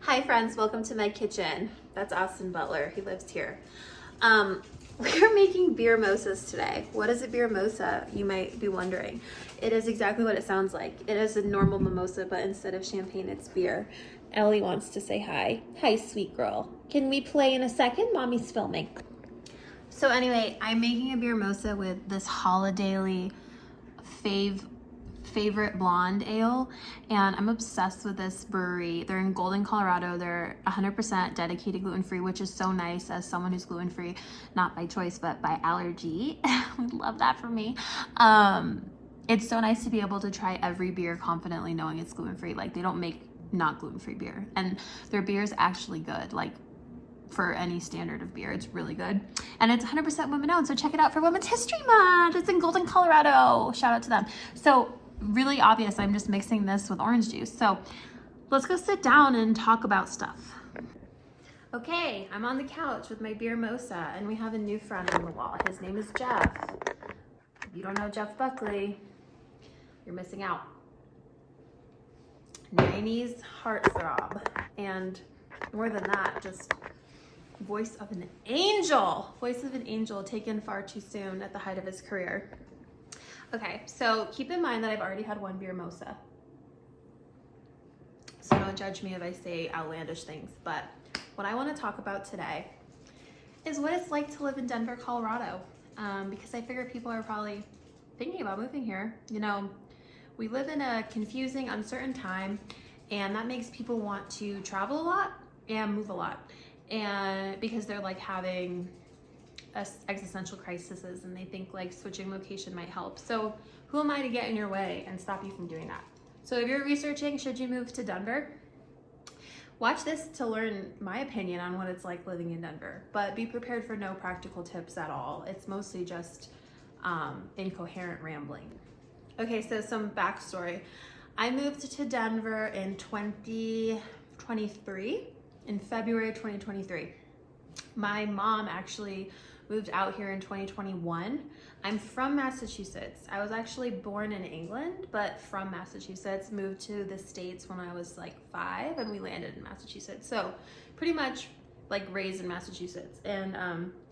Hi friends, welcome to my kitchen. That's Austin Butler, he lives here. We're making beermosas today. What is a beermosa, you might be wondering? It is exactly what it sounds like. It is a normal mimosa, but instead of champagne, it's beer. Ellie wants to say hi. Hi, sweet girl. Can we play in a second? Mommy's filming. So anyway, I'm making a beermosa with this Holidaily favorite blonde ale, and I'm obsessed with this brewery. They're in Golden, Colorado. They're 100% dedicated gluten-free, which is so nice as someone who's gluten-free, not by choice, but by allergy. I love that for me. It's so nice to be able to try every beer confidently knowing it's gluten-free. Like, they don't make not gluten-free beer, and their beer is actually good. Like, for any standard of beer, it's really good, and it's 100% women-owned. So check it out for Women's History Month. It's in Golden, Colorado. Shout out to them. So really obvious, I'm just mixing this with orange juice. So let's go sit down and talk about stuff. Okay, I'm on the couch with my beermosa, and we have a new friend on the wall. His name is Jeff. If you don't know Jeff Buckley, you're missing out. 90s heartthrob, and more than that, just voice of an angel. Voice of an angel taken far too soon at the height of his career. Okay, so keep in mind that I've already had one beermosa. So don't judge me if I say outlandish things, but what I want to talk about today is what it's like to live in Denver, Colorado. Because I figure people are probably thinking about moving here. You know, we live in a confusing, uncertain time, and that makes people want to travel a lot and move a lot. And because they're like having existential crises, and they think like switching location might help. So who am I to get in your way and stop you from doing that? So if you're researching, should you move to Denver? Watch this to learn my opinion on what it's like living in Denver, but be prepared for no practical tips at all. It's mostly just incoherent rambling. Okay, so some backstory. I moved to Denver in 2023, in February 2023. My mom actually moved out here in 2021. I'm from Massachusetts. I was actually born in England, but from Massachusetts, moved to the States when I was like 5, and we landed in Massachusetts. So pretty much like raised in Massachusetts. And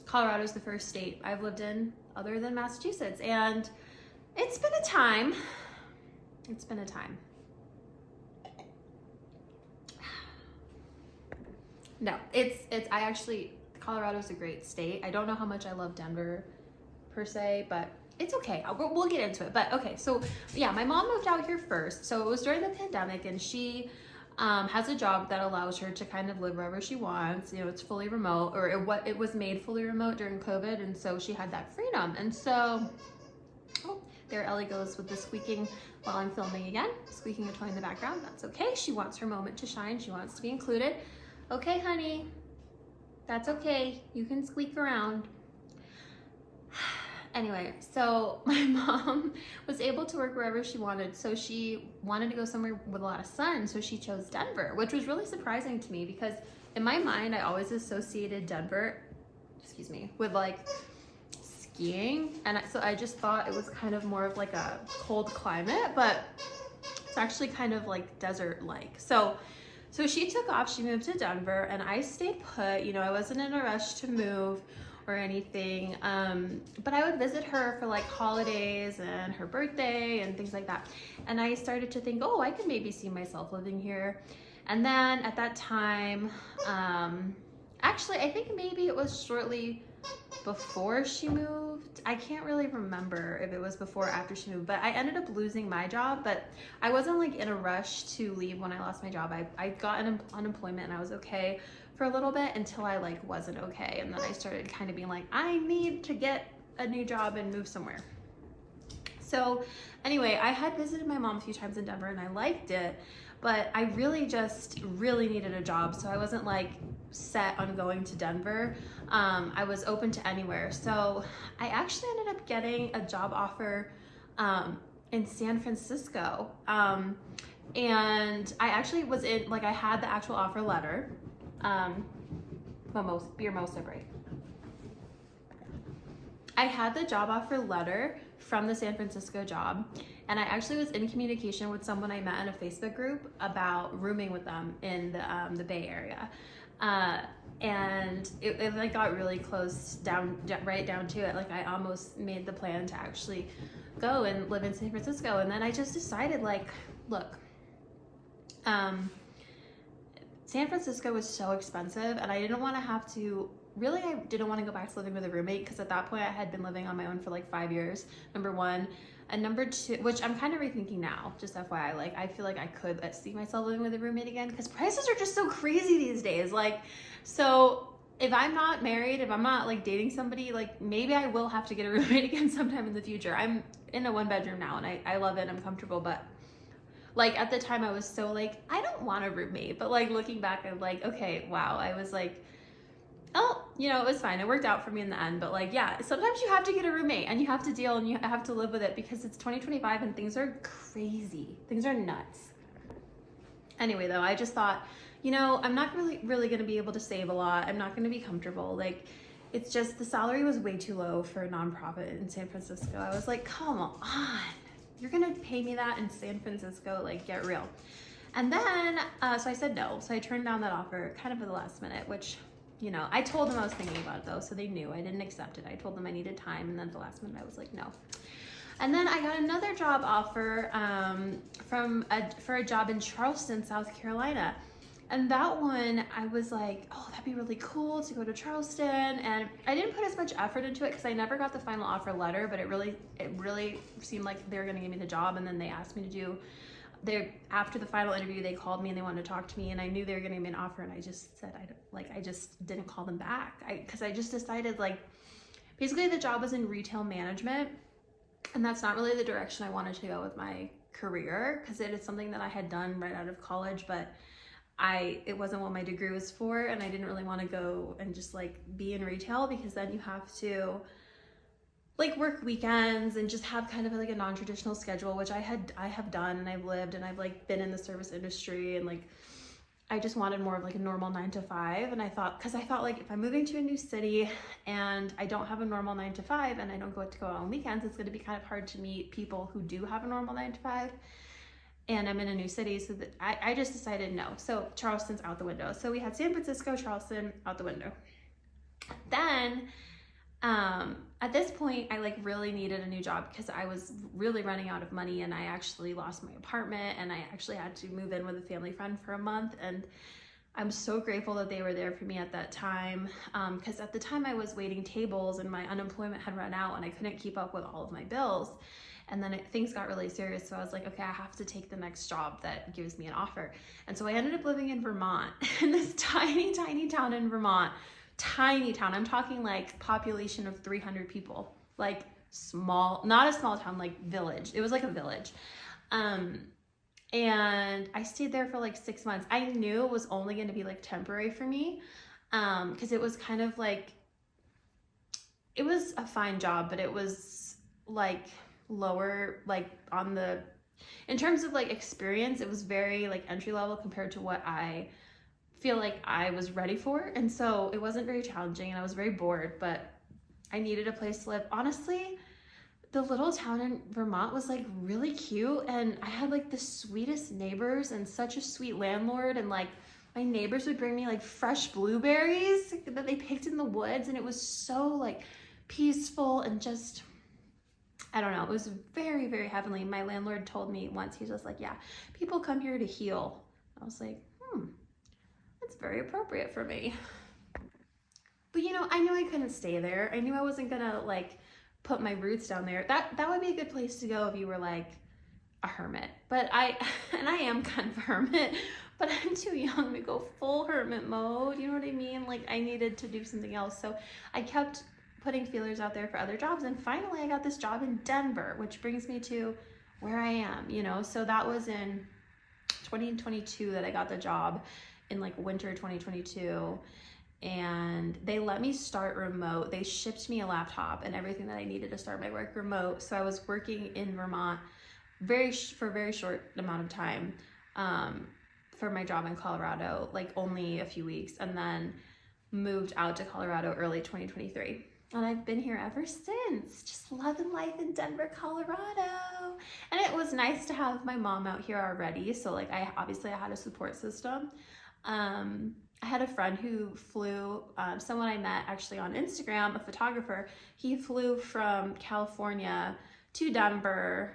Colorado is the first state I've lived in other than Massachusetts. And it's been a time. It's been a time. No, Colorado's a great state. I don't know how much I love Denver per se, but it's okay. We'll get into it. But okay, so yeah, my mom moved out here first. So it was during the pandemic, and she has a job that allows her to kind of live wherever she wants. You know, it's fully remote, or it was made fully remote during COVID, and so she had that freedom. And so, oh, there Ellie goes with the squeaking while I'm filming again. Squeaking a toy in the background. That's okay. She wants her moment to shine. She wants to be included. Okay, honey. That's okay. You can squeak around. Anyway, so my mom was able to work wherever she wanted. So she wanted to go somewhere with a lot of sun. So she chose Denver, which was really surprising to me because in my mind, I always associated Denver, with like skiing. And so I just thought it was kind of more of like a cold climate, but it's actually kind of like desert-like. So she took off, she moved to Denver, and I stayed put. You know, I wasn't in a rush to move or anything, but I would visit her for like holidays and her birthday and things like that. And I started to think, oh, I could maybe see myself living here. And then at that time, actually, I think maybe it was shortly before she moved. I can't really remember if it was before or after she moved, but I ended up losing my job. But I wasn't like in a rush to leave when I lost my job. I got unemployment, and I was okay for a little bit until I like wasn't okay. And then I started kind of being like, I need to get a new job and move somewhere. So anyway, I had visited my mom a few times in Denver, and I liked it, but I really needed a job. So I wasn't like set on going to Denver. I was open to anywhere. So I actually ended up getting a job offer in San Francisco. And I actually was in, like, I had the actual offer letter. Beermosa break. I had the job offer letter from the San Francisco job, And I actually was in communication with someone I met in a Facebook group about rooming with them in the Bay Area. And it like got really close right down to it. Like I almost made the plan to actually go and live in San Francisco. And then I just decided, like, look, San Francisco was so expensive, and I didn't want to have to, really, I didn't want to go back to living with a roommate, because at that point I had been living on my own for like 5 years, number one. And number two, which I'm kind of rethinking now, just FYI, like I feel like I could see myself living with a roommate again, because prices are just so crazy these days. Like, so if I'm not married, if I'm not like dating somebody, like maybe I will have to get a roommate again sometime in the future. I'm in a 1-bedroom now, and I love it, I'm comfortable, but like at the time I was so like, I don't want a roommate. But like looking back, I'm like, okay, wow, I was like, oh, you know, it was fine. It worked out for me in the end. But like, yeah, sometimes you have to get a roommate, and you have to deal, and you have to live with it, because it's 2025 and things are crazy. Things are nuts. Anyway, though, I just thought, you know, I'm not really going to be able to save a lot. I'm not going to be comfortable. Like, it's just, the salary was way too low for a nonprofit in San Francisco. I was like, come on, you're going to pay me that in San Francisco? Like, get real. And then, so I said no. So I turned down that offer kind of at the last minute, which, you know, I told them I was thinking about it though, so they knew. I didn't accept it. I told them I needed time, and then at the last minute I was like, no. And then I got another job offer for a job in Charleston, South Carolina. And that one, I was like, oh, that'd be really cool to go to Charleston. And I didn't put as much effort into it, because I never got the final offer letter, but it really seemed like they were gonna give me the job. And then they asked me to do, after the final interview, they called me and they wanted to talk to me, and I knew they were gonna give me an offer, and I just said, I just didn't call them back. Because I just decided, like, basically the job was in retail management, and that's not really the direction I wanted to go with my career, because it is something that I had done right out of college, but it wasn't what my degree was for, and I didn't really want to go and just like be in retail, because then you have to like work weekends and just have kind of like a non-traditional schedule, which I have done, and I've lived, and I've like been in the service industry, and like I just wanted more of like a normal 9 to 5. And I thought like, if I'm moving to a new city and I don't have a normal 9 to 5, and I don't go out on weekends, it's going to be kind of hard to meet people who do have a normal 9 to 5. And I'm in a new city, so that I just decided no. So Charleston's out the window. So we had San Francisco, Charleston, out the window. Then at this point, I like really needed a new job, because I was really running out of money, and I actually lost my apartment, and I actually had to move in with a family friend for a month. And I'm so grateful that they were there for me at that time, because at the time I was waiting tables, and my unemployment had run out, and I couldn't keep up with all of my bills. And then things got really serious, so I was like, okay, I have to take the next job that gives me an offer. And so I ended up living in Vermont, in this tiny, tiny town in Vermont. Tiny town. I'm talking like population of 300 people, like small, not a small town, like village. It was like a village. And I stayed there for like 6 months. I knew it was only going to be like temporary for me, because it was kind of like, it was a fine job, but it was like lower, like in terms of like experience, it was very like entry level compared to what I feel like I was ready for. And so it wasn't very challenging, and I was very bored, but I needed a place to live. Honestly, the little town in Vermont was like really cute, and I had like the sweetest neighbors and such a sweet landlord, and like my neighbors would bring me like fresh blueberries that they picked in the woods, and it was so like peaceful, and just, I don't know, it was very, very heavenly. My landlord told me once, he's just like, yeah, people come here to heal. I was like, that's very appropriate for me. But you know, I knew I couldn't stay there. I knew I wasn't gonna like put my roots down there. That would be a good place to go if you were like a hermit. But I am kind of a hermit, but I'm too young to go full hermit mode. You know what I mean? Like, I needed to do something else. So I kept putting feelers out there for other jobs, and finally I got this job in Denver, which brings me to where I am, you know. So that was in 2022 that I got the job, in like winter 2022, and they let me start remote. They shipped me a laptop and everything that I needed to start my work remote. So I was working in Vermont for a very short amount of time for my job in Colorado, like only a few weeks, and then moved out to Colorado early 2023. And I've been here ever since, just loving life in Denver, Colorado. And it was nice to have my mom out here already. So like I had a support system. I had a friend who flew, someone I met actually on Instagram, a photographer. He flew from California to Denver.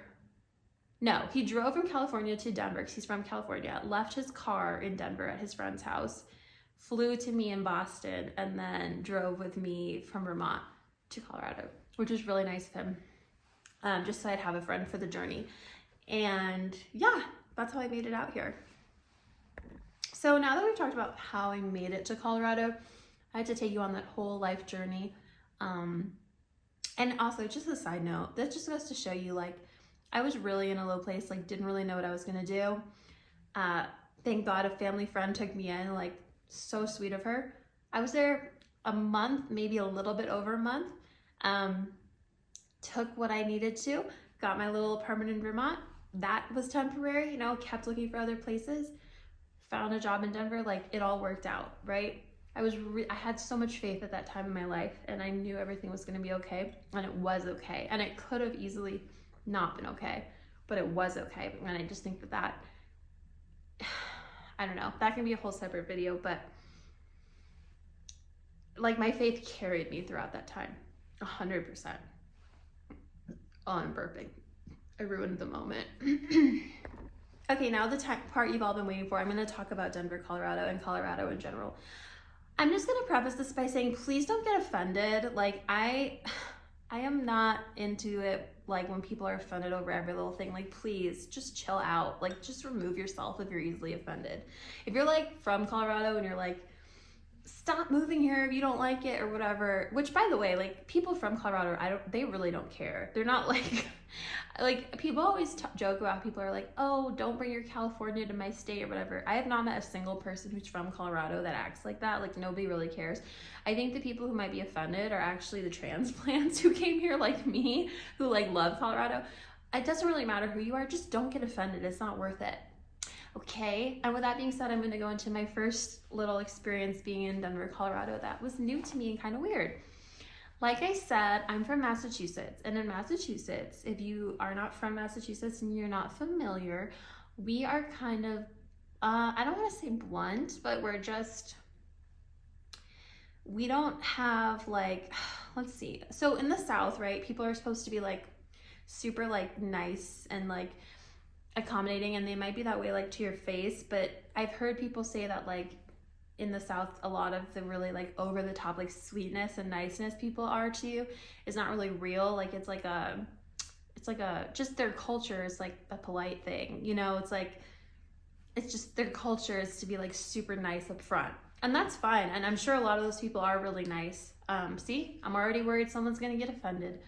No, he drove from California to Denver because he's from California, left his car in Denver at his friend's house, flew to me in Boston, and then drove with me from Vermont to Colorado, which was really nice of him, just so I'd have a friend for the journey. And yeah, that's how I made it out here. So now that we've talked about how I made it to Colorado, I had to take you on that whole life journey. And also, just a side note, that just goes to show you, like, I was really in a low place, like didn't really know what I was gonna do. Thank God a family friend took me in, like so sweet of her. I was there a month, maybe a little bit over a month. Took what I needed to, got my little apartment in Vermont. That was temporary, you know, kept looking for other places, found a job in Denver, like it all worked out, right? I had so much faith at that time in my life, and I knew everything was gonna be okay, and it was okay. And it could have easily not been okay, but it was okay. And I just think that I don't know, that can be a whole separate video, but like my faith carried me throughout that time, 100%. Oh, I'm burping. I ruined the moment. Okay, now the part you've all been waiting for. I'm gonna talk about Denver, Colorado, and Colorado in general. I'm just gonna preface this by saying, please don't get offended. Like I am not into it, like when people are offended over every little thing. Like, please just chill out. Like, just remove yourself if you're easily offended. If you're like from Colorado and you're like, stop moving here if you don't like it or whatever, which by the way, like people from Colorado, they really don't care. They're not like, like people always joke about, people are like, oh, don't bring your California to my state or whatever. I have not met a single person who's from Colorado that acts like that. Like nobody really cares. I think the people who might be offended are actually the transplants who came here like me, who like love Colorado. It doesn't really matter who you are, just don't get offended. It's not worth it. Okay, and with that being said, I'm going to go into my first little experience being in Denver, Colorado that was new to me and kind of weird. Like I said, I'm from Massachusetts, and in Massachusetts, if you are not from Massachusetts and you're not familiar, we are kind of, I don't want to say blunt, but we don't have like, let's see. So in the South, right, people are supposed to be like super like nice and like accommodating, and they might be that way like to your face, but I've heard people say that like in the South, a lot of the really like over the top like sweetness and niceness people are to you is not really real. Like it's like a just their culture is like a polite thing, you know. It's just their culture is to be like super nice up front, and that's fine, and I'm sure a lot of those people are really nice. See, I'm already worried someone's gonna get offended.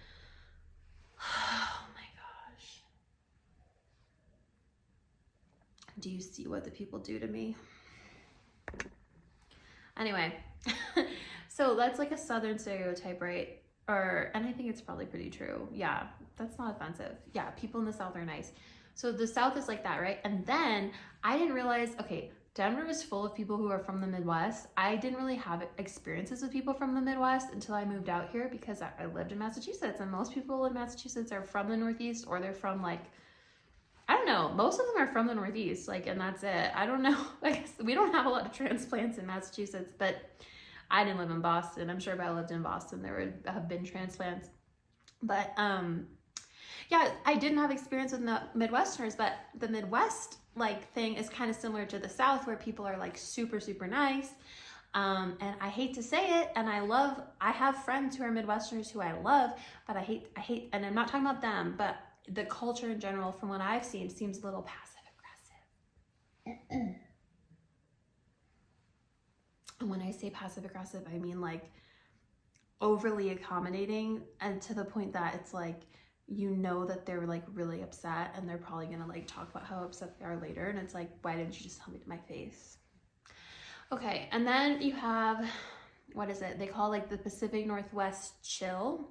Do you see what the people do to me? Anyway, so that's like a Southern stereotype, right? And I think it's probably pretty true. Yeah, that's not offensive. Yeah, people in the South are nice. So the South is like that, right? And then I didn't realize, okay, Denver is full of people who are from the Midwest. I didn't really have experiences with people from the Midwest until I moved out here, because I lived in Massachusetts, and most people in Massachusetts are from the Northeast, or they're from like, I don't know, most of them are from the Northeast, like, and that's it. I don't know, I guess we don't have a lot of transplants in Massachusetts, but I didn't live in Boston. I'm sure if I lived in Boston, there would have been transplants. But yeah, I didn't have experience with the Midwesterners, but the Midwest like thing is kind of similar to the South, where people are like super, super nice. And I hate to say it, and I have friends who are Midwesterners who I love, but I hate, and I'm not talking about them, but the culture in general, from what I've seen, seems a little passive aggressive. And when I say passive aggressive, I mean like overly accommodating, and to the point that it's like, you know that they're like really upset, and they're probably gonna like talk about how upset they are later, and it's like, why didn't you just tell me to my face? Okay, and then you have, what is it? They call like the Pacific Northwest chill,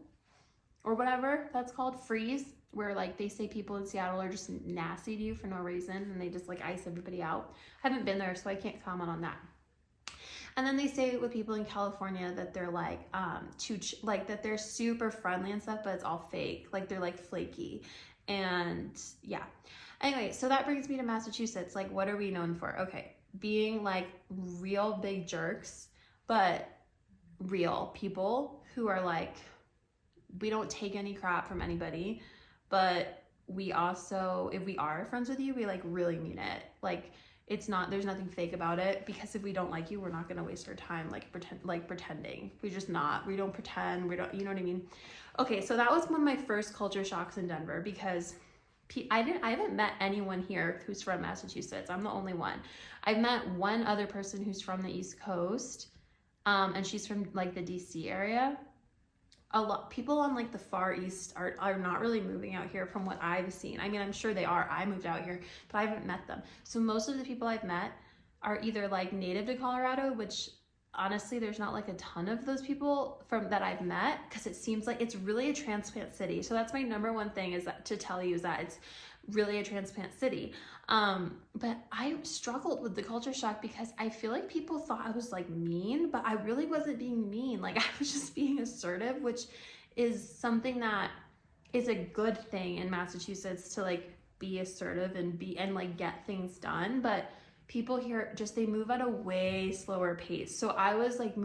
or whatever that's called, freeze, where like they say people in Seattle are just nasty to you for no reason, and they just like ice everybody out. I haven't been there, so I can't comment on that. And then they say with people in California that they're like like that they're super friendly and stuff, but it's all fake. Like they're like flaky. And yeah. Anyway, so that brings me to Massachusetts. Like, what are we known for? Okay, being like real big jerks, but real people who are like, we don't take any crap from anybody, but we also, if we are friends with you, we like really mean it. Like, it's not, there's nothing fake about it, because if we don't like you, we're not gonna waste our time pretending. We don't pretend, we don't, you know what I mean? Okay, so that was one of my first culture shocks in Denver, because I haven't met anyone here who's from Massachusetts. I'm the only one. I've met one other person who's from the East Coast, and she's from like the DC area. A lot people on like the far east are not really moving out here from what I've seen. I mean, I'm sure they are. I moved out here, but I haven't met them. So most of the people I've met are either like native to Colorado, which honestly, there's not like a ton of those people from that I've met, because it seems like it's really a transplant city. So that's my number one thing is that to tell you is that it's really a transplant city. But I struggled with the culture shock because I feel like people thought I was like mean, but I really wasn't being mean. Like I was just being assertive, which is something that is a good thing in Massachusetts, to like be assertive and like get things done. But people here just, they move at a way slower pace. So I was like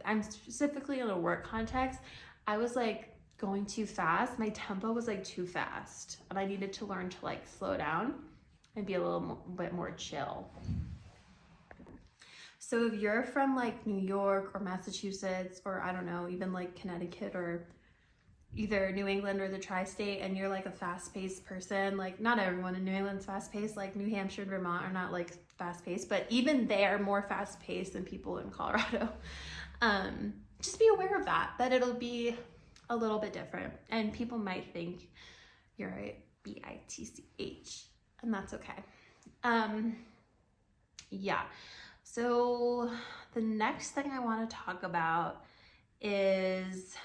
I'm specifically in a work context, I was like going too fast. My tempo was like too fast, and I needed to learn to like slow down and be a little bit more chill. So if you're from like New York or Massachusetts, or I don't know, even like Connecticut or either New England or the tri-state, and you're like a fast-paced person, like not everyone in New England's fast-paced, like New Hampshire and Vermont are not like fast-paced, but even they're more fast-paced than people in Colorado. Just be aware of that it'll be a little bit different, and people might think you're a bitch, and that's okay. Yeah, so the next thing I want to talk about is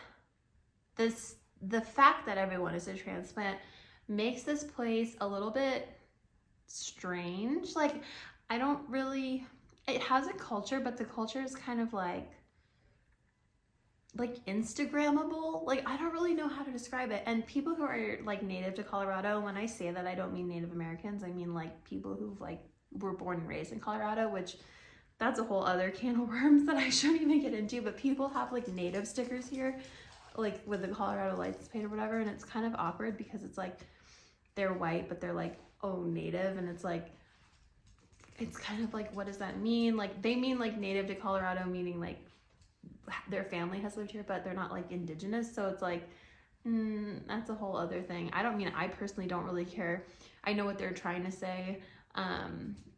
the fact that everyone is a transplant makes this place a little bit strange. Like, it has a culture, but the culture is kind of like Instagrammable. Like, I don't really know how to describe it. And people who are like native to Colorado, when I say that, I don't mean Native Americans. I mean like people who like were born and raised in Colorado, which that's a whole other can of worms that I shouldn't even get into. But people have like native stickers here, like with the Colorado license plate or whatever, and it's kind of awkward because it's like they're white, but they're like, oh, native, and it's like, it's kind of like, what does that mean? Like, they mean like native to Colorado, meaning like their family has lived here, but they're not like indigenous. So it's like, that's a whole other thing. I personally don't really care. I know what they're trying to say.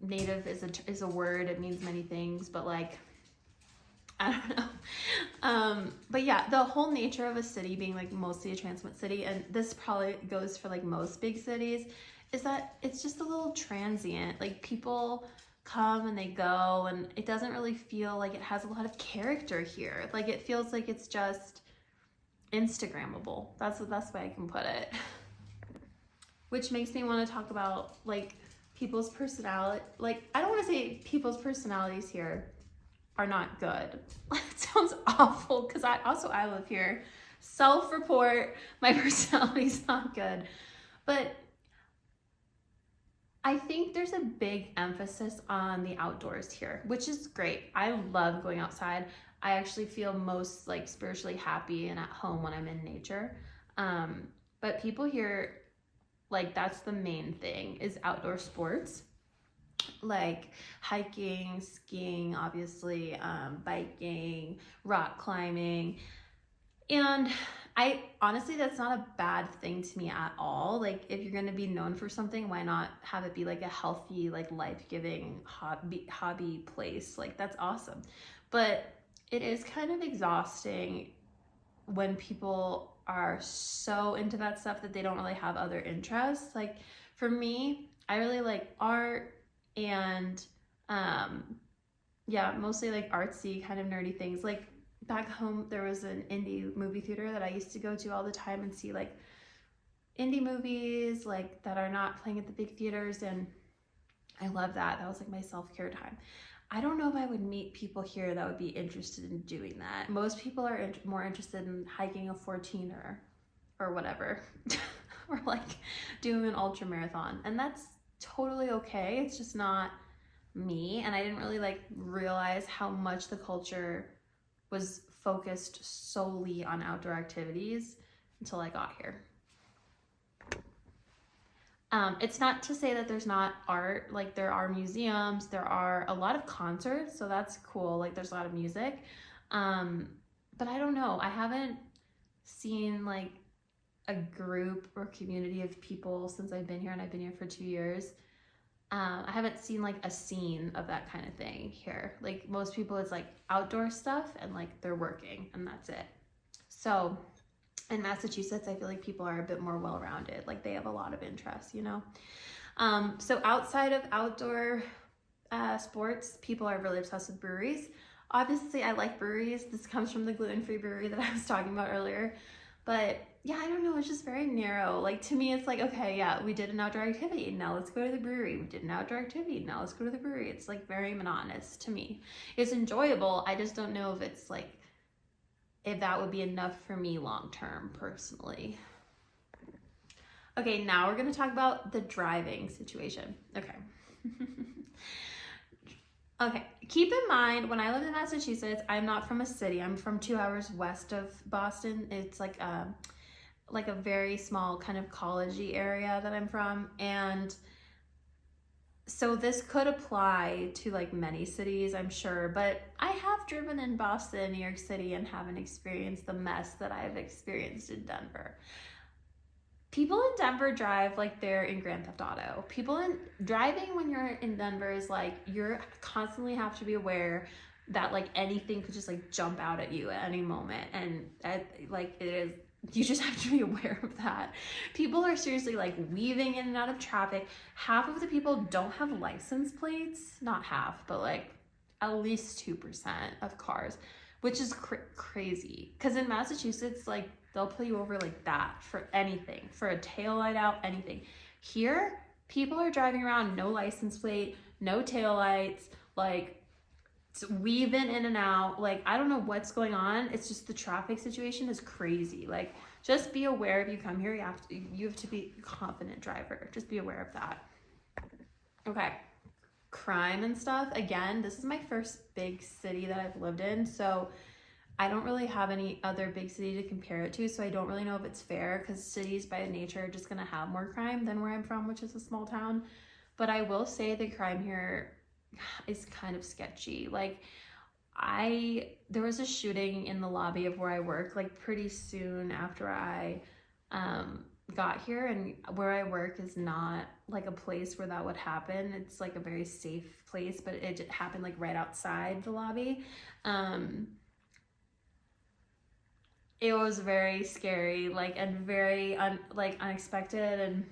Native is a word. It means many things, but like, I don't know. But yeah, the whole nature of a city being like mostly a transplant city, and this probably goes for like most big cities, is that it's just a little transient. Like, people come and they go, and it doesn't really feel like it has a lot of character here. Like, it feels like it's just Instagrammable. That's the best way I can put it. Which makes me want to talk about like people's personality. Like, I don't want to say people's personalities here are not good. It sounds awful, because I live here. Self-report, my personality's not good. But I think there's a big emphasis on the outdoors here, which is great. I love going outside. I actually feel most like spiritually happy and at home when I'm in nature. But people here, like, that's the main thing, is outdoor sports. Like hiking, skiing, obviously, biking, rock climbing. And I honestly, that's not a bad thing to me at all. Like, if you're going to be known for something, why not have it be like a healthy, like life-giving hobby place? Like, that's awesome. But it is kind of exhausting when people are so into that stuff that they don't really have other interests. Like, for me, I really like art and yeah, mostly like artsy kind of nerdy things. Like, back home there was an indie movie theater that I used to go to all the time and see like indie movies like that are not playing at the big theaters, and I love that. That was like my self-care time. I don't know if I would meet people here that would be interested in doing that. Most people are more interested in hiking a 14er or whatever, or like doing an ultra marathon, and that's totally okay. It's just not me, and I didn't really like realize how much the culture was focused solely on outdoor activities until I got here. It's not to say that there's not art, like there are museums, there are a lot of concerts, so that's cool, like there's a lot of music, but I don't know, I haven't seen like a group or community of people since I've been here, and I've been here for 2 years. I haven't seen like a scene of that kind of thing here. Like most people, it's like outdoor stuff and like they're working and that's it. So in Massachusetts, I feel like people are a bit more well-rounded. Like they have a lot of interests, you know? So outside of outdoor sports, people are really obsessed with breweries. Obviously, I like breweries. This comes from the gluten-free brewery that I was talking about earlier. But yeah, I don't know, it's just very narrow. Like to me, it's like, okay, yeah, we did an outdoor activity, now let's go to the brewery. We did an outdoor activity, now let's go to the brewery. It's like very monotonous to me. It's enjoyable, I just don't know if it's like, if that would be enough for me long-term, personally. Okay, now we're gonna talk about the driving situation. Okay. Okay, keep in mind, when I lived in Massachusetts, I'm not from a city. I'm from 2 hours west of Boston. It's like a very small kind of college-y area that I'm from. And so this could apply to like many cities, I'm sure, but I have driven in Boston, New York City, and haven't experienced the mess that I've experienced in Denver. People in Denver drive like they're in Grand Theft Auto. Driving when you're in Denver is like, you're constantly have to be aware that like anything could just like jump out at you at any moment. And you just have to be aware of that. People are seriously like weaving in and out of traffic. Half of the people don't have license plates, not half, but like at least 2% of cars, which is crazy. Because in Massachusetts, like they'll pull you over like that for anything, for a tail light out, anything. Here, people are driving around, no license plate, no tail lights, like weaving in and out. Like, I don't know what's going on. It's just the traffic situation is crazy. Like, just be aware if you come here, you have to be a confident driver. Just be aware of that. Okay. Crime and stuff. Again, this is my first big city that I've lived in, so I don't really have any other big city to compare it to, so I don't really know if it's fair, because cities by nature are just going to have more crime than where I'm from, which is a small town. But I will say the crime here is kind of sketchy. Like, there was a shooting in the lobby of where I work, like pretty soon after I got here, and where I work is not like a place where that would happen. It's like a very safe place, but it happened like right outside the lobby. It was very scary, like, and very unexpected. And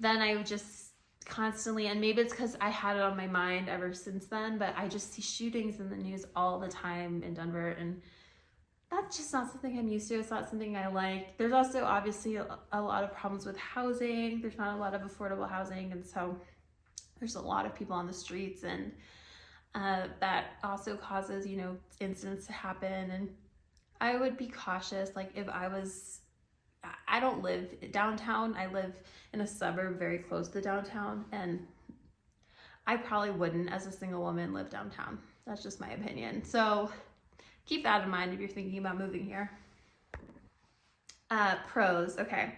then I just constantly, and maybe it's because I had it on my mind ever since then, but I just see shootings in the news all the time in Denver, and that's just not something I'm used to. It's not something I like. There's also obviously a lot of problems with housing. There's not a lot of affordable housing, and so there's a lot of people on the streets, and that also causes, you know, incidents to happen. And I would be cautious. Like, if I don't live downtown. I live in a suburb very close to downtown, and I probably wouldn't, as a single woman, live downtown. That's just my opinion. So keep that in mind if you're thinking about moving here. Pros, okay.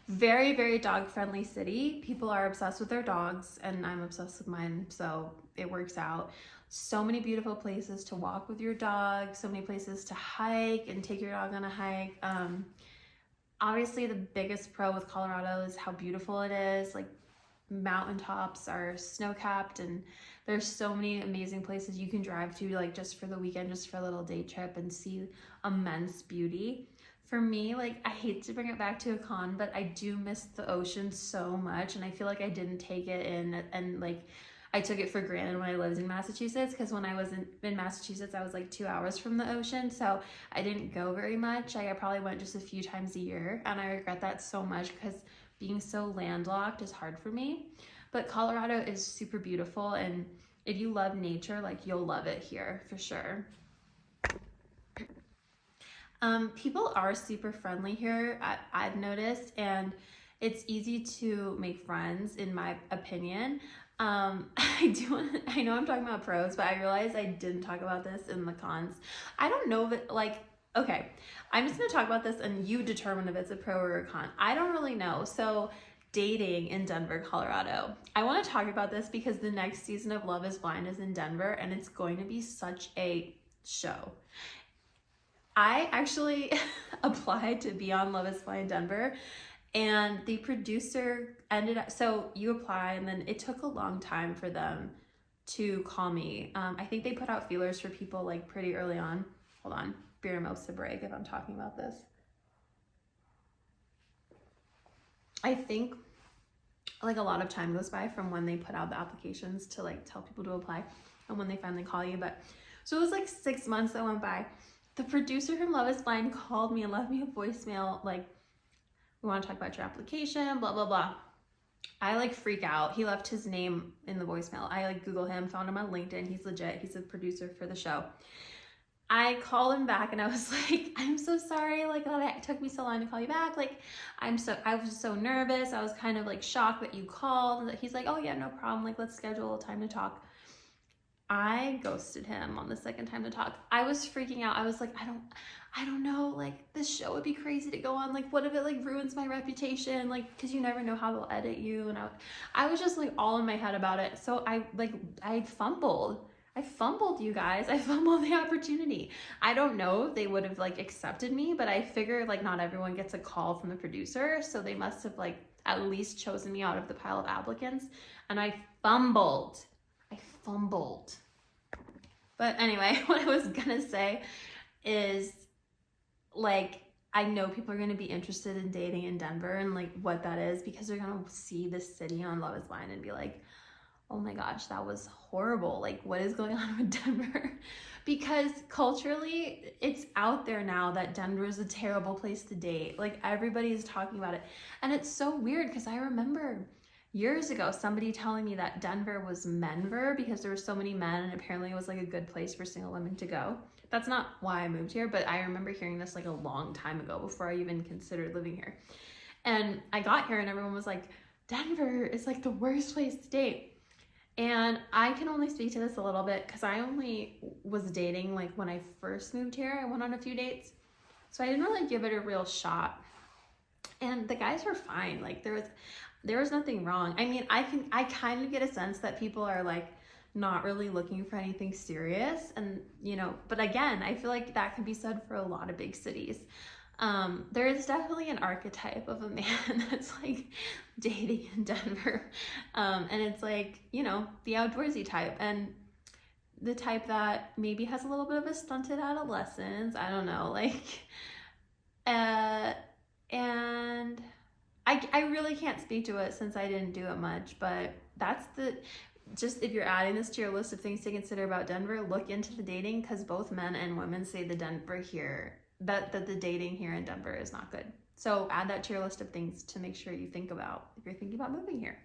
Very, very dog-friendly city. People are obsessed with their dogs, and I'm obsessed with mine, so it works out. So many beautiful places to walk with your dog, so many places to hike and take your dog on a hike. Obviously, the biggest pro with Colorado is how beautiful it is. Like, mountaintops are snow-capped, and there's so many amazing places you can drive to, like, just for the weekend, just for a little day trip, and see immense beauty. For me, like, I hate to bring it back to a con, but I do miss the ocean so much, and I feel like I didn't take it in, and like, I took it for granted when I lived in Massachusetts, because when I was in Massachusetts, I was like 2 hours from the ocean, so I didn't go very much. I probably went just a few times a year, and I regret that so much, because being so landlocked is hard for me. But Colorado is super beautiful, and if you love nature, like you'll love it here for sure. People are super friendly here, I've noticed, and it's easy to make friends, in my opinion. I know I'm talking about pros, but I realized I didn't talk about this in the cons. I don't know if it, like, okay, I'm just gonna talk about this and you determine if it's a pro or a con. I don't really know. So dating in Denver, Colorado. I want to talk about this because the next season of Love is Blind is in Denver and it's going to be such a show. I actually applied to be on Love is Blind Denver, and the producer ended up, so you apply and then it took a long time for them to call me. I think they put out feelers for people like pretty early on. Hold on, beermosa break if I'm talking about this. I think like a lot of time goes by from when they put out the applications to like tell people to apply and when they finally call you. But so it was like 6 months that went by. The producer from Love is Blind called me and left me a voicemail like, we want to talk about your application, blah, blah, blah. I like freak out. He left his name in the voicemail. I like Google him, found him on LinkedIn. He's legit. He's a producer for the show. I called him back and I was like, I'm so sorry, like it took me so long to call you back. Like I was so nervous. I was kind of like shocked that you called. He's like, oh yeah, no problem. Like let's schedule a time to talk. I ghosted him on the second time to talk. I was freaking out. I was like, I don't know, like this show would be crazy to go on. Like what if it like ruins my reputation? Like, cause you never know how they'll edit you. And I was just like all in my head about it. So I fumbled, you guys. I fumbled the opportunity. I don't know if they would have like accepted me, but I figured like not everyone gets a call from the producer. So they must have like at least chosen me out of the pile of applicants. And I fumbled. But anyway, what I was gonna say is like, I know people are gonna be interested in dating in Denver and like what that is, because they're gonna see this city on Love is Blind and be like, oh my gosh, that was horrible. Like what is going on with Denver? Because culturally it's out there now that Denver is a terrible place to date. Like everybody is talking about it. And it's so weird because I remember years ago somebody telling me that Denver was menver because there were so many men and apparently it was like a good place for single women to go. That's not why I moved here, but I remember hearing this like a long time ago before I even considered living here. And I got here and everyone was like, Denver is like the worst place to date. And I can only speak to this a little bit because I only was dating like when I first moved here. I went on a few dates. So I didn't really give it a real shot. And the guys were fine. Like there was nothing wrong. I mean, I kind of get a sense that people are like not really looking for anything serious. And, you know, but again, I feel like that can be said for a lot of big cities. There is definitely an archetype of a man that's like dating in Denver. And it's like, you know, the outdoorsy type and the type that maybe has a little bit of a stunted adolescence. I don't know, like, and I really can't speak to it since I didn't do it much, but that's just if you're adding this to your list of things to consider about Denver, look into the dating, because both men and women say that the dating here in Denver is not good. So add that to your list of things to make sure you think about if you're thinking about moving here.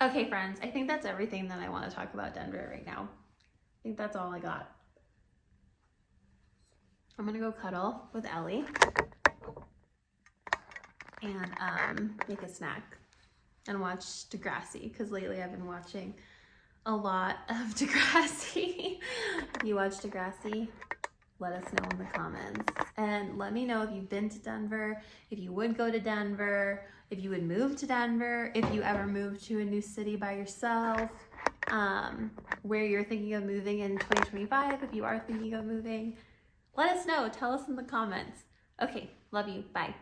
Okay, friends, I think that's everything that I want to talk about Denver right now. I think that's all I got. I'm gonna go cuddle with Ellie and make a snack and watch Degrassi, because lately I've been watching a lot of Degrassi. You watch Degrassi? Let us know in the comments. And let me know if you've been to Denver, if you would go to Denver, if you would move to Denver, if you ever moved to a new city by yourself, where you're thinking of moving in 2025, if you are thinking of moving. Let us know. Tell us in the comments. Okay, love you. Bye.